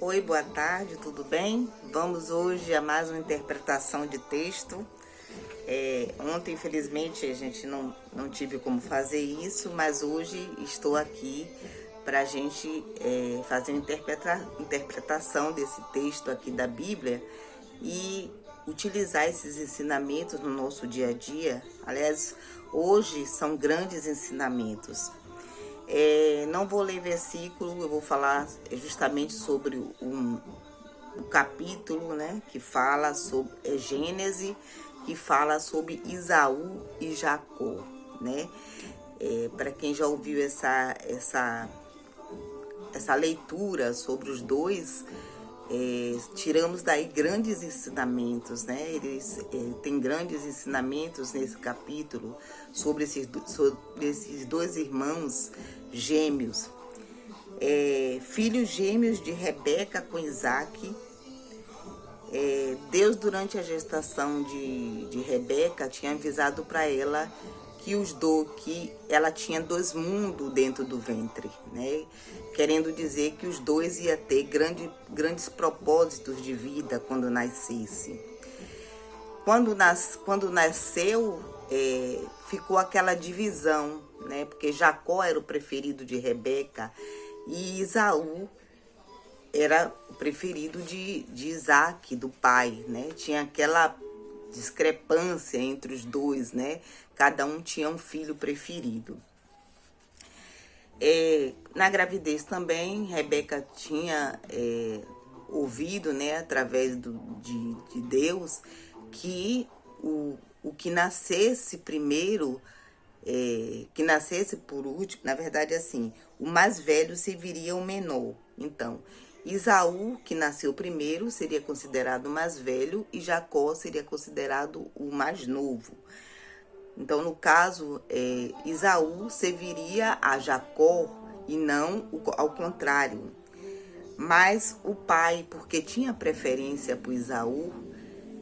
Oi, boa tarde, tudo bem? Vamos hoje a mais uma interpretação de texto. Ontem, infelizmente, a gente não tive como fazer isso, mas hoje estou aqui para a gente fazer uma interpretação desse texto aqui da Bíblia e utilizar esses ensinamentos no nosso dia a dia. Aliás, hoje são grandes ensinamentos. Não vou ler versículo, eu vou falar justamente sobre o capítulo, né, que fala sobre Gênesis, que fala sobre Isaú e Jacó, né? Para quem já ouviu essa leitura sobre os dois, tiramos daí grandes ensinamentos, né? Eles têm grandes ensinamentos nesse capítulo sobre esses dois irmãos gêmeos, filhos gêmeos de Rebeca com Isaac. Deus, durante a gestação de Rebeca, tinha avisado para ela que ela tinha dois mundos dentro do ventre, né? Querendo dizer que os dois iam ter grandes propósitos de vida quando nascesse. Quando nasceu, ficou aquela divisão, né? Porque Jacó era o preferido de Rebeca e Isaú era o preferido de Isaac, do pai, né? Tinha aquela discrepância entre os dois, né? Cada um tinha um filho preferido. Na gravidez também, Rebeca tinha ouvido, né, através de Deus, que o que nascesse primeiro, que nascesse por último, na verdade, assim, o mais velho serviria o menor. Então, Isaú, que nasceu primeiro, seria considerado o mais velho e Jacó seria considerado o mais novo. Então, no caso, Isaú serviria a Jacó e não ao contrário. Mas o pai, porque tinha preferência por Isaú,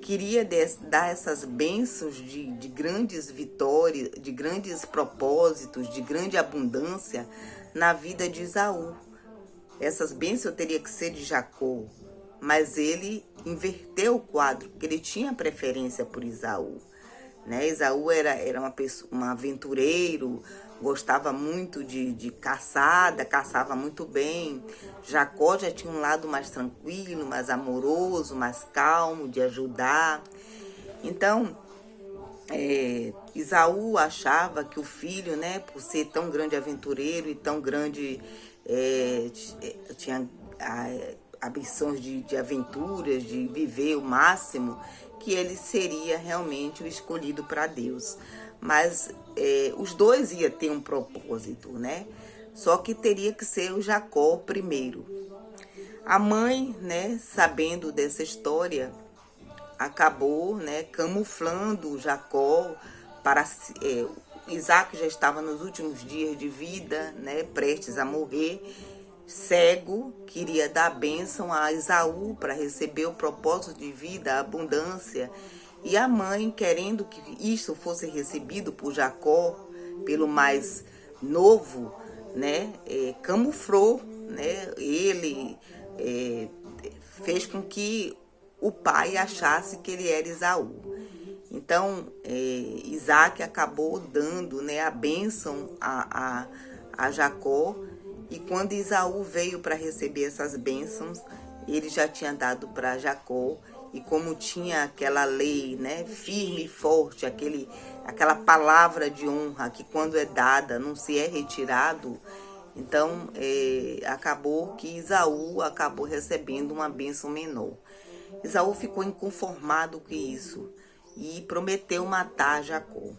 queria dar essas bênçãos de grandes vitórias, de grandes propósitos, de grande abundância na vida de Isaú. Essas bênçãos teriam que ser de Jacó, mas ele inverteu o quadro, porque ele tinha preferência por Isaú, né? Isaú era um aventureiro, gostava muito de caçada, caçava muito bem. Jacó já tinha um lado mais tranquilo, mais amoroso, mais calmo, de ajudar. Então, Isaú achava que o filho, né, por ser tão grande aventureiro e tão grande, tinha ambições de aventuras, de viver o máximo, que ele seria realmente o escolhido para Deus. Mas os dois iam ter um propósito, né? Só que teria que ser o Jacó primeiro. A mãe, né, sabendo dessa história, acabou, né, camuflando Jacó para Isaac já estava nos últimos dias de vida, né, prestes a morrer, cego, queria dar bênção a Isaú para receber o propósito de vida, a abundância. E a mãe, querendo que isso fosse recebido por Jacó, pelo mais novo, né, camuflou, né, ele fez com que o pai achasse que ele era Isaú. Então, Isaac acabou dando, né, a bênção a Jacó, e quando Isaú veio para receber essas bênçãos, ele já tinha dado para Jacó, e como tinha aquela lei, né, firme e forte, aquela palavra de honra que quando é dada não se é retirado, então acabou que Isaú acabou recebendo uma bênção menor. Isaú ficou inconformado com isso e prometeu matar Jacó.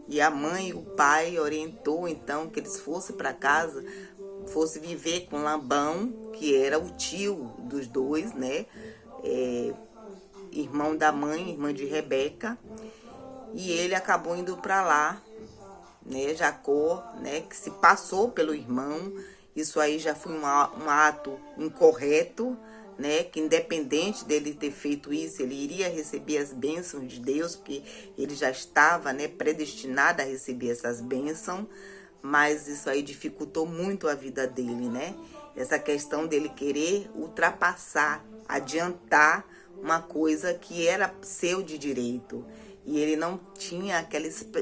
E a mãe e o pai orientou então que eles fossem para casa, fossem viver com Labão, que era o tio dos dois, né? Irmão da mãe, irmã de Rebeca. E ele acabou indo para lá, né? Jacó, né, que se passou pelo irmão. Isso aí já foi um ato incorreto, né, que independente dele ter feito isso, ele iria receber as bênçãos de Deus, porque ele já estava, né, predestinado a receber essas bênçãos, mas isso aí dificultou muito a vida dele, né? essa questão dele querer ultrapassar, adiantar uma coisa que era seu de direito. E ele não tinha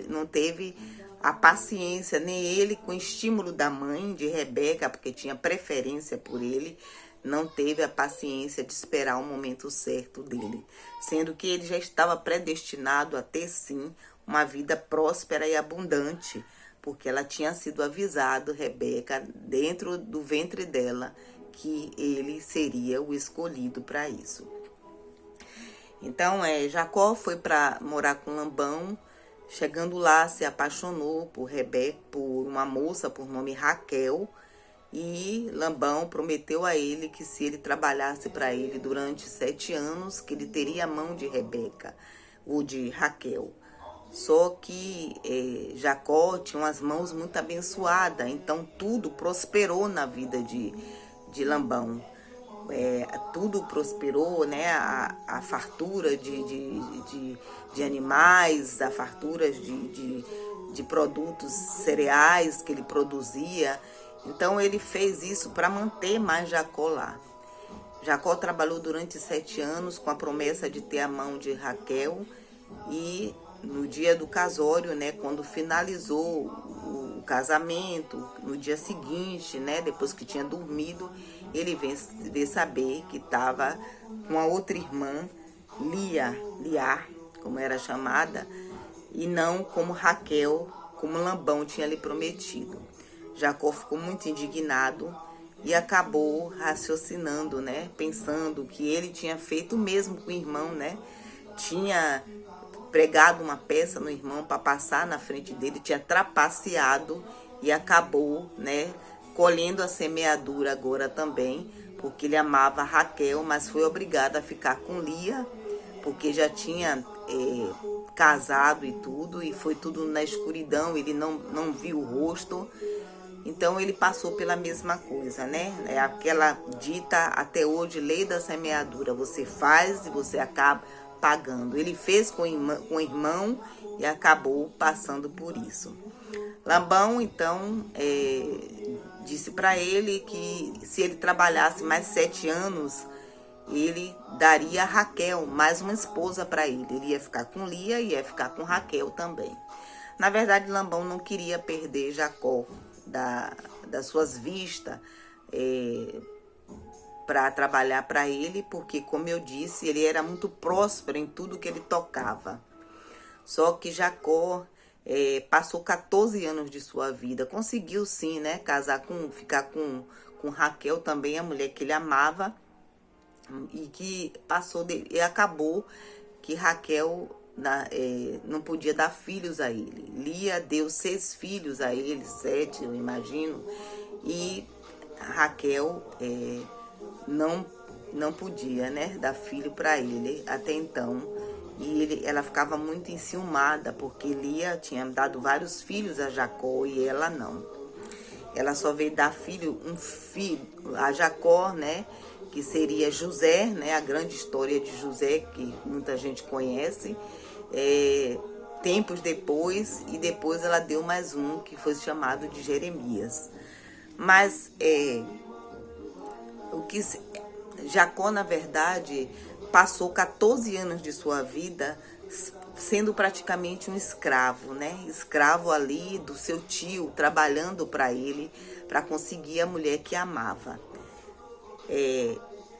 não teve a paciência, nem ele, com o estímulo da mãe de Rebeca, porque tinha preferência por ele, não teve a paciência de esperar o momento certo dele, sendo que ele já estava predestinado a ter, sim, uma vida próspera e abundante, porque ela tinha sido avisado, Rebeca, dentro do ventre dela, que ele seria o escolhido para isso. Então, Jacó foi para morar com Labão. Chegando lá, se apaixonou por Rebeca, por uma moça por nome Raquel, e Labão prometeu a ele que se ele trabalhasse para ele durante 7 anos, que ele teria a mão de Rebeca, ou de Raquel. Só que Jacó tinha umas mãos muito abençoadas, então tudo prosperou na vida de Labão. Tudo prosperou, né? A fartura de animais, a fartura de produtos cereais que ele produzia. Então ele fez isso para manter mais Jacó lá. Jacó trabalhou durante 7 anos com a promessa de ter a mão de Raquel, e no dia do casório, né, quando finalizou o casamento, no dia seguinte, né, depois que tinha dormido, ele veio saber que estava com a outra irmã, Lia, como era chamada, e não como Raquel, como Labão tinha lhe prometido. Jacó ficou muito indignado e acabou raciocinando, né, pensando que ele tinha feito o mesmo com o irmão, né, tinha pregado uma peça no irmão para passar na frente dele, tinha trapaceado e acabou, né, colhendo a semeadura agora também, porque ele amava Raquel, mas foi obrigado a ficar com Lia, porque já tinha casado e tudo, e foi tudo na escuridão, ele não viu o rosto. Então ele passou pela mesma coisa, né? É aquela dita até hoje, lei da semeadura, você faz e você acaba pagando. Ele fez com o irmão e acabou passando por isso. Labão, então, disse para ele que se ele trabalhasse mais 7 anos, ele daria a Raquel, mais uma esposa para ele. Ele ia ficar com Lia e ia ficar com Raquel também. Na verdade, Labão não queria perder Jacó das suas vistas para trabalhar para ele, porque, como eu disse, ele era muito próspero em tudo que ele tocava. Só que Jacó passou 14 anos de sua vida, conseguiu sim, né, ficar com Raquel também, a mulher que ele amava, e que e acabou que Raquel não podia dar filhos a ele. Lia deu 6 filhos a ele, 7, eu imagino, e Raquel não podia, né, dar filho para ele até então. E ela ficava muito enciumada, porque Lia tinha dado vários filhos a Jacó e ela não. Ela só veio dar um filho a Jacó, né, que seria José, né, a grande história de José, que muita gente conhece, tempos depois, e depois ela deu mais um, que foi chamado de Jeremias. Mas Jacó, na verdade, passou 14 anos de sua vida sendo praticamente um escravo, né? Escravo ali do seu tio, trabalhando para ele, para conseguir a mulher que amava.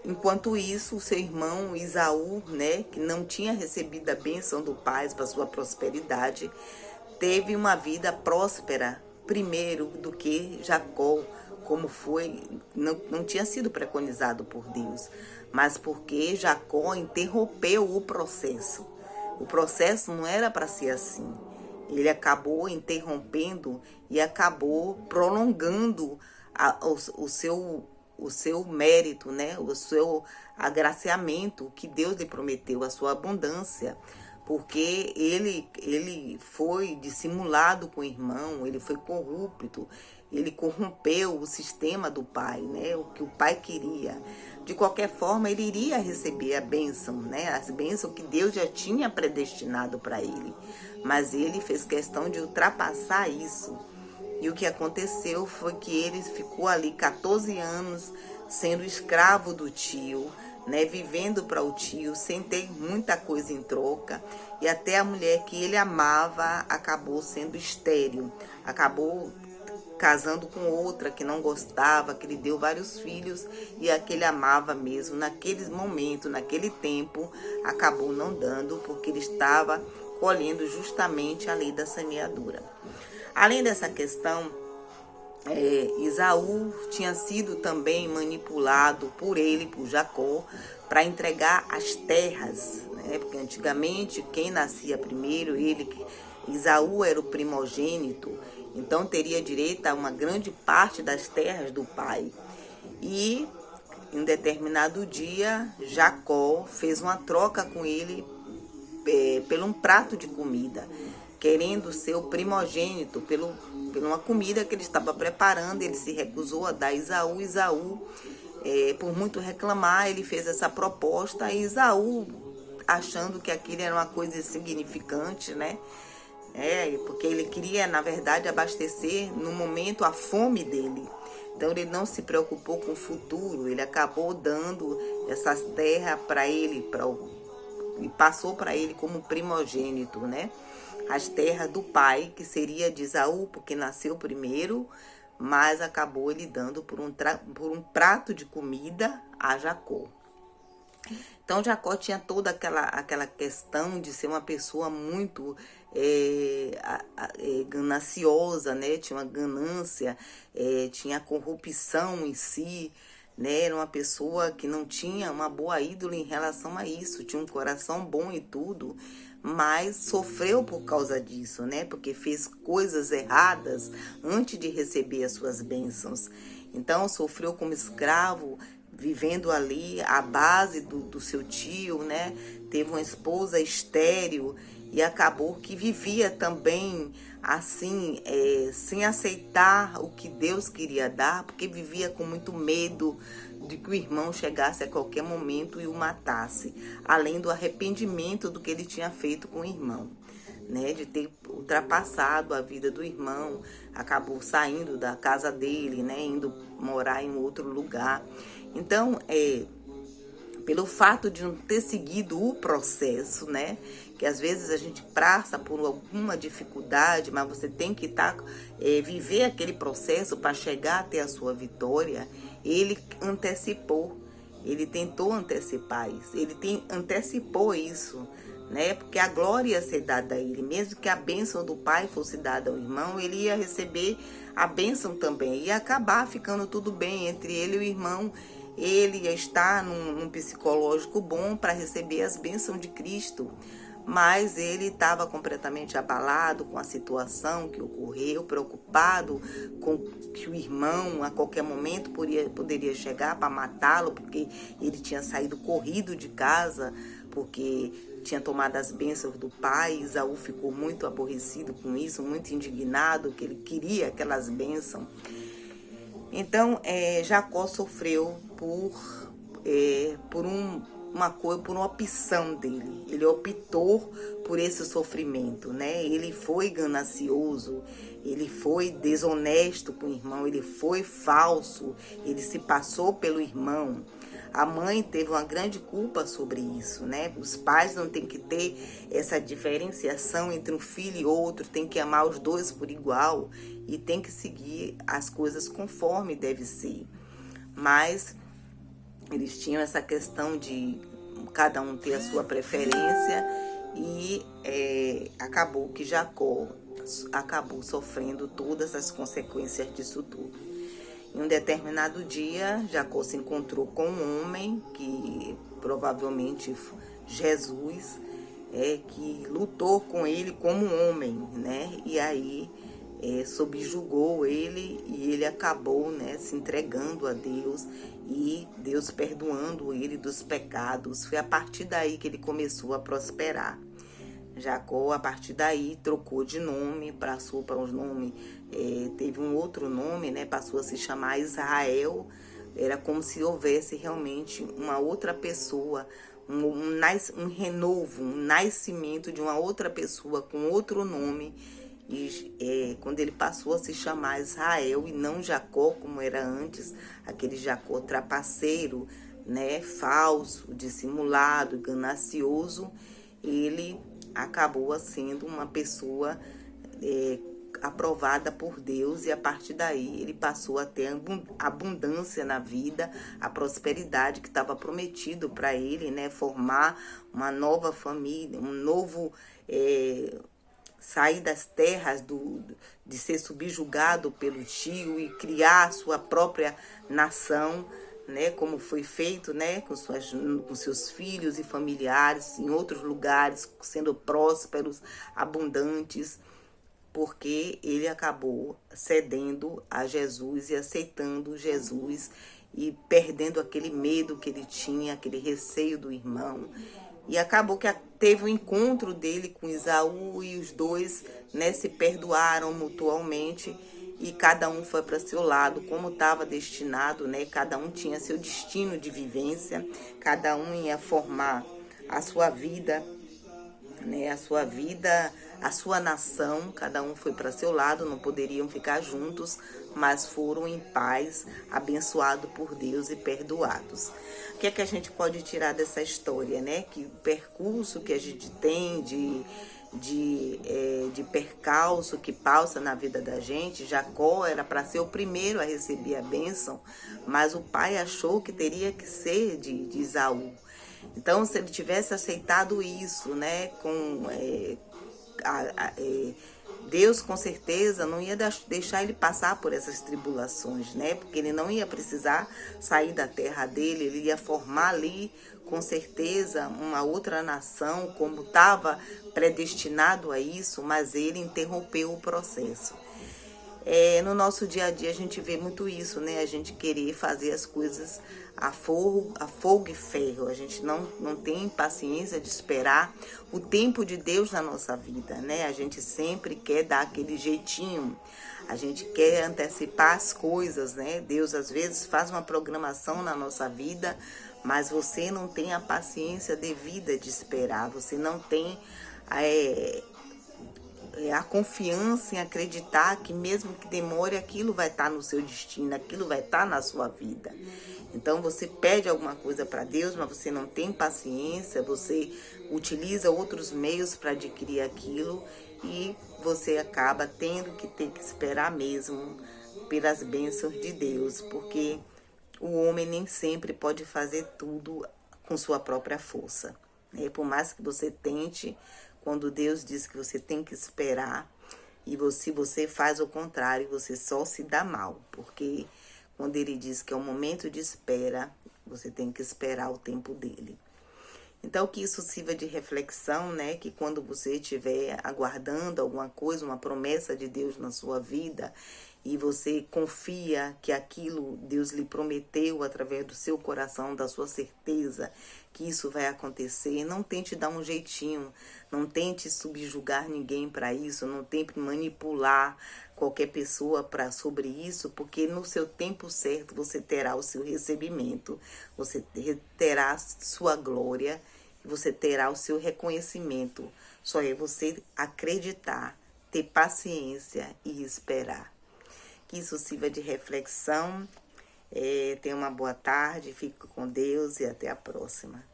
Enquanto isso, o seu irmão Esaú, né, que não tinha recebido a bênção do pai para sua prosperidade, teve uma vida próspera primeiro do que Jacó, como foi, não tinha sido preconizado por Deus, mas porque Jacó interrompeu o processo. O processo não era para ser assim. Ele acabou interrompendo e acabou prolongando o seu mérito, né? O seu agraciamento que Deus lhe prometeu, a sua abundância, porque ele foi dissimulado com o irmão, ele foi corrupto, ele corrompeu o sistema do pai, né? O que o pai queria. De qualquer forma, ele iria receber a bênção, né? As bênçãos que Deus já tinha predestinado para ele. Mas ele fez questão de ultrapassar isso. E o que aconteceu foi que ele ficou ali 14 anos sendo escravo do tio, né, vivendo para o tio, sem ter muita coisa em troca. E até a mulher que ele amava acabou sendo estéril, acabou casando com outra que não gostava, que lhe deu vários filhos e a que ele amava mesmo, naquele momento, naquele tempo, acabou não dando, porque ele estava colhendo justamente a lei da semeadura. Além dessa questão, Esaú tinha sido também manipulado por ele, por Jacó, para entregar as terras, né? Porque antigamente quem nascia primeiro, Esaú era o primogênito, então teria direito a uma grande parte das terras do pai. E em um determinado dia, Jacó fez uma troca com ele por um prato de comida, querendo ser o primogênito por uma comida que ele estava preparando. Ele se recusou a dar Esaú. Esaú, por muito reclamar, ele fez essa proposta. E Esaú, achando que aquilo era uma coisa insignificante, né? Porque ele queria, na verdade, abastecer no momento a fome dele. Então ele não se preocupou com o futuro, ele acabou dando essas terras para ele, e passou para ele como primogênito, né? As terras do pai, que seria de Esaú, porque nasceu primeiro, mas acabou ele dando por um prato de comida a Jacó. Então Jacó tinha toda aquela questão de ser uma pessoa muito gananciosa, né? Tinha uma ganância, tinha corrupção em si, né? Era uma pessoa que não tinha uma boa ídola em relação a isso, tinha um coração bom e tudo, mas sofreu por causa disso, né? Porque fez coisas erradas antes de receber as suas bênçãos. Então sofreu como escravo, vivendo ali à base do seu tio, né? Teve uma esposa estéril e acabou que vivia também assim, sem aceitar o que Deus queria dar, porque vivia com muito medo de que o irmão chegasse a qualquer momento e o matasse, além do arrependimento do que ele tinha feito com o irmão, né, de ter ultrapassado a vida do irmão, acabou saindo da casa dele, né, indo morar em outro lugar. Então, pelo fato de não ter seguido o processo, né, que às vezes a gente passa por alguma dificuldade, mas você tem que viver aquele processo para chegar até a sua vitória. Ele antecipou, ele tentou antecipar isso, antecipou isso, né? Porque a glória ia ser dada a ele, mesmo que a bênção do pai fosse dada ao irmão, ele ia receber a bênção também, ia acabar ficando tudo bem entre ele e o irmão. Ele ia estar num psicológico bom para receber as bênçãos de Cristo, mas ele estava completamente abalado com a situação que ocorreu, preocupado com que o irmão a qualquer momento poderia chegar para matá-lo, porque ele tinha saído corrido de casa, porque tinha tomado as bênçãos do pai. Esaú ficou muito aborrecido com isso, muito indignado, que ele queria aquelas bênçãos. Então, Jacó sofreu por uma opção dele. Ele optou por esse sofrimento, né? Ele foi ganancioso, ele foi desonesto com o irmão, ele foi falso, ele se passou pelo irmão. A mãe teve uma grande culpa sobre isso, né? Os pais não têm que ter essa diferenciação entre um filho e outro, tem que amar os dois por igual e tem que seguir as coisas conforme deve ser. Mas eles tinham essa questão de cada um ter a sua preferência e acabou que Jacó acabou sofrendo todas as consequências disso tudo. Em um determinado dia, Jacó se encontrou com um homem, que provavelmente Jesus, que lutou com ele como homem, né? E aí subjugou ele e ele acabou, né, se entregando a Deus e Deus perdoando ele dos pecados. Foi a partir daí que ele começou a prosperar. Jacó, a partir daí, trocou de nome, passou para os nomes, teve um outro nome, né? Passou a se chamar Israel. Era como se houvesse realmente uma outra pessoa, um renovo, um nascimento de uma outra pessoa com outro nome. E quando ele passou a se chamar Israel e não Jacó, como era antes, aquele Jacó trapaceiro, né, falso, dissimulado, ganancioso, ele acabou sendo uma pessoa aprovada por Deus, e a partir daí ele passou a ter abundância na vida, a prosperidade que estava prometido para ele, né, formar uma nova família, um novo sair das terras de ser subjugado pelo tio e criar a sua própria nação, né, como foi feito, né, com seus filhos e familiares em outros lugares, sendo prósperos, abundantes, porque ele acabou cedendo a Jesus e aceitando Jesus e perdendo aquele medo que ele tinha, aquele receio do irmão. E acabou que teve o encontro dele com Esaú e os dois, né, se perdoaram mutuamente e cada um foi para seu lado, como estava destinado, né? Cada um tinha seu destino de vivência, cada um ia formar a sua vida, né, a sua nação, cada um foi para seu lado, não poderiam ficar juntos, mas foram em paz, abençoados por Deus e perdoados. O que é que a gente pode tirar dessa história, né? Que o percurso que a gente tem de percalço que passa na vida da gente, Jacó era para ser o primeiro a receber a bênção, mas o pai achou que teria que ser de Esaú. Então, se ele tivesse aceitado isso, né, Deus com certeza não ia deixar ele passar por essas tribulações, né, porque ele não ia precisar sair da terra dele, ele ia formar ali, com certeza, uma outra nação, como estava predestinado a isso, mas ele interrompeu o processo. No nosso dia a dia a gente vê muito isso, né? A gente querer fazer as coisas a fogo e ferro. A gente não tem paciência de esperar o tempo de Deus na nossa vida, né? A gente sempre quer dar aquele jeitinho. A gente quer antecipar as coisas, né? Deus às vezes faz uma programação na nossa vida, mas você não tem a paciência devida de esperar. Você não tem a confiança em acreditar que mesmo que demore, aquilo vai estar no seu destino, aquilo vai estar na sua vida. Então você pede alguma coisa para Deus, mas você não tem paciência, você utiliza outros meios para adquirir aquilo e você acaba tendo que esperar mesmo pelas bênçãos de Deus, porque o homem nem sempre pode fazer tudo com sua própria força, né? Por mais que você tente, quando Deus diz que você tem que esperar, e se você faz o contrário, você só se dá mal, porque quando ele diz que é um momento de espera, você tem que esperar o tempo dele. Então, que isso sirva de reflexão, né? Que quando você estiver aguardando alguma coisa, uma promessa de Deus na sua vida, e você confia que aquilo Deus lhe prometeu através do seu coração, da sua certeza que isso vai acontecer, não tente dar um jeitinho, não tente subjugar ninguém para isso, não tente manipular qualquer pessoa sobre isso, porque no seu tempo certo você terá o seu recebimento, você terá sua glória, você terá o seu reconhecimento. Só é você acreditar, ter paciência e esperar. Que isso sirva de reflexão. Tenha uma boa tarde, fique com Deus e até a próxima.